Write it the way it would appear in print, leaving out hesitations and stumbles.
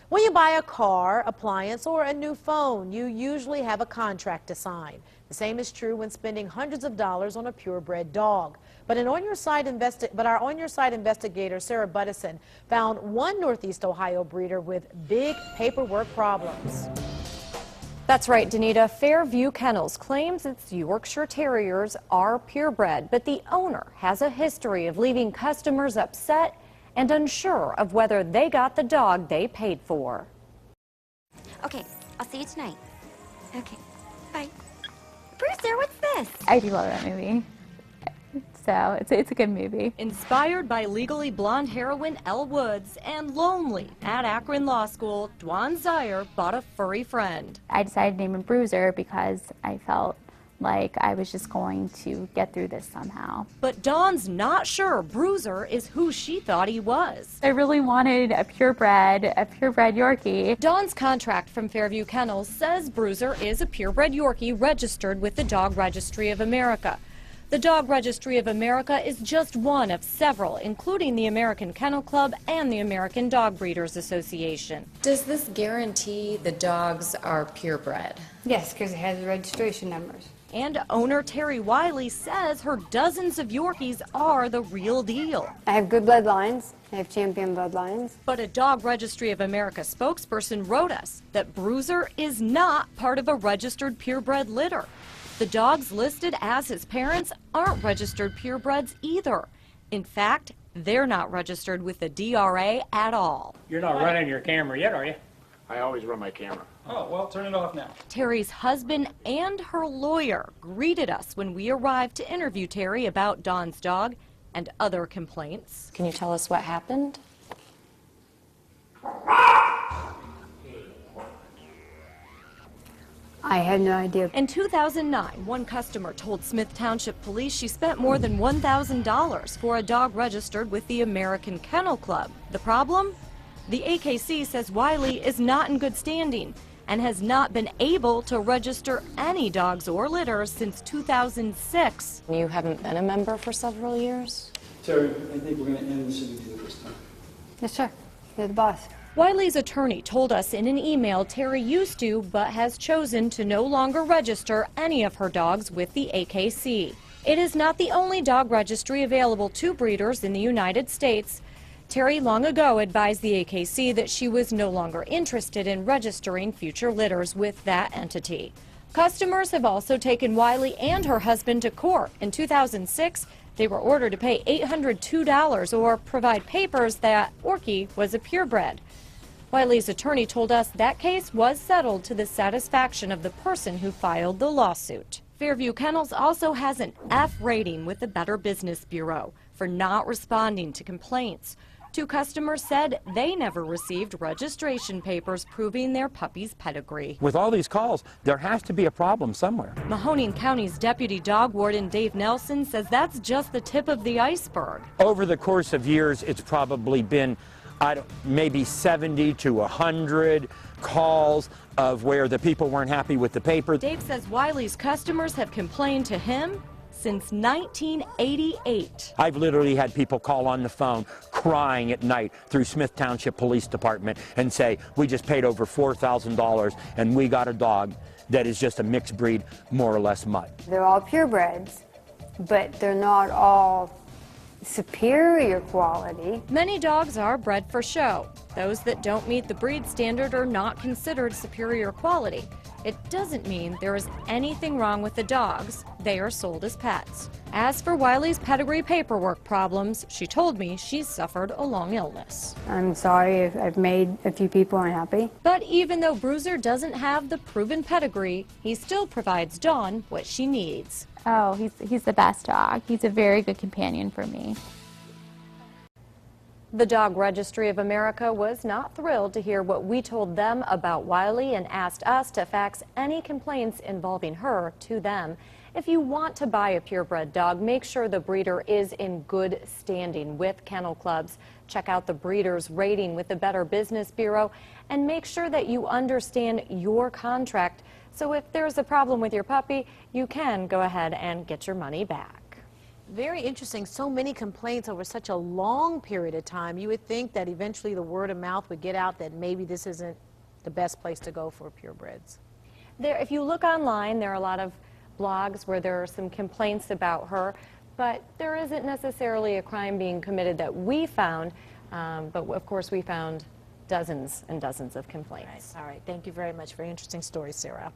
When you buy a car, appliance, or a new phone, you usually have a contract to sign. The same is true when spending hundreds of dollars on a purebred dog. But our on-your-site investigator, Sarah Buduson, found one Northeast Ohio breeder with big paperwork problems. That's right, Danita. Fairview Kennels claims its Yorkshire Terriers are purebred, but the owner has a history of leaving customers upset and unsure of whether they got the dog they paid for. Okay, I'll see you tonight. Okay, bye. Brewster, what's this? I do love that movie. So it's a good movie. Inspired by Legally Blonde heroine Elle Woods and lonely at Akron Law School, Dwan Zier bought a furry friend. I decided to name him Bruiser because I felt like I was just going to get through this somehow. But Dawn's not sure Bruiser is who she thought he was. I really wanted a purebred Yorkie. Dawn's contract from Fairview Kennels says Bruiser is a purebred Yorkie registered with the Dog Registry of America. The Dog Registry of America is just one of several, including the American Kennel Club and the American Dog Breeders Association. Does this guarantee the dogs are purebred? Yes, because it has registration numbers. And owner Terry Wiley says her dozens of Yorkies are the real deal. I have good bloodlines. I have champion bloodlines. But a Dog Registry of America spokesperson wrote us that Bruiser is not part of a registered purebred litter. The dogs listed as his parents aren't registered purebreds either. In fact, they're not registered with the DRA at all. You're not running your camera yet, are you? I always run my camera. Oh, well, turn it off now. Terry's husband and her lawyer greeted us when we arrived to interview Terry about Dawn's dog and other complaints. Can you tell us what happened? I had no idea. In 2009, one customer told Smith Township Police she spent more than $1,000 for a dog registered with the American Kennel Club. The problem? The AKC says Wiley is not in good standing and has not been able to register any dogs or litters since 2006. You haven't been a member for several years? Terry, I think we're going to end this interview at this time. Yes, sir. You're the boss. Wiley's attorney told us in an email Terry used to, but has chosen to no longer register any of her dogs with the AKC. It is not the only dog registry available to breeders in the United States. Terry long ago advised the AKC that she was no longer interested in registering future litters with that entity. Customers have also taken Wiley and her husband to court. In 2006, they were ordered to pay $802 or provide papers that Orky was a purebred. Wiley's attorney told us that case was settled to the satisfaction of the person who filed the lawsuit. Fairview Kennels also has an F rating with the Better Business Bureau for not responding to complaints. Two customers said they never received registration papers proving their puppy's pedigree. With all these calls, there has to be a problem somewhere. Mahoning County's Deputy Dog Warden Dave Nelson says that's just the tip of the iceberg. Over the course of years, it's probably been maybe 70 to 100 calls of where the people weren't happy with the paper. Dave says Wiley's customers have complained to him since 1988. I've literally had people call on the phone crying at night through Smith Township Police Department and say, we just paid over $4,000 and we got a dog that is just a mixed breed, more or less mutt. They're all purebreds, but they're not all superior quality. Many dogs are bred for show. Those that don't meet the breed standard are not considered superior quality. It doesn't mean there is anything wrong with the dogs. They are sold as pets. As for Wiley's pedigree paperwork problems, she told me she's suffered a long illness. I'm sorry if I've made a few people unhappy. But even though Bruiser doesn't have the proven pedigree, he still provides Dawn what she needs. Oh, he's the best dog. He's a very good companion for me. The Dog Registry of America was not thrilled to hear what we told them about Wiley and asked us to fax any complaints involving her to them. If you want to buy a purebred dog, make sure the breeder is in good standing with kennel clubs. Check out the breeder's rating with the Better Business Bureau and make sure that you understand your contract. So if there's a problem with your puppy, you can go ahead and get your money back. Very interesting. So many complaints over such a long period of time. You would think that eventually the word of mouth would get out that maybe this isn't the best place to go for purebreds. If you look online, there are a lot of blogs where there are some complaints about her, but there isn't necessarily a crime being committed that we found, but of course we found dozens and dozens of complaints. All right. Thank you very much. Very interesting story, Sarah.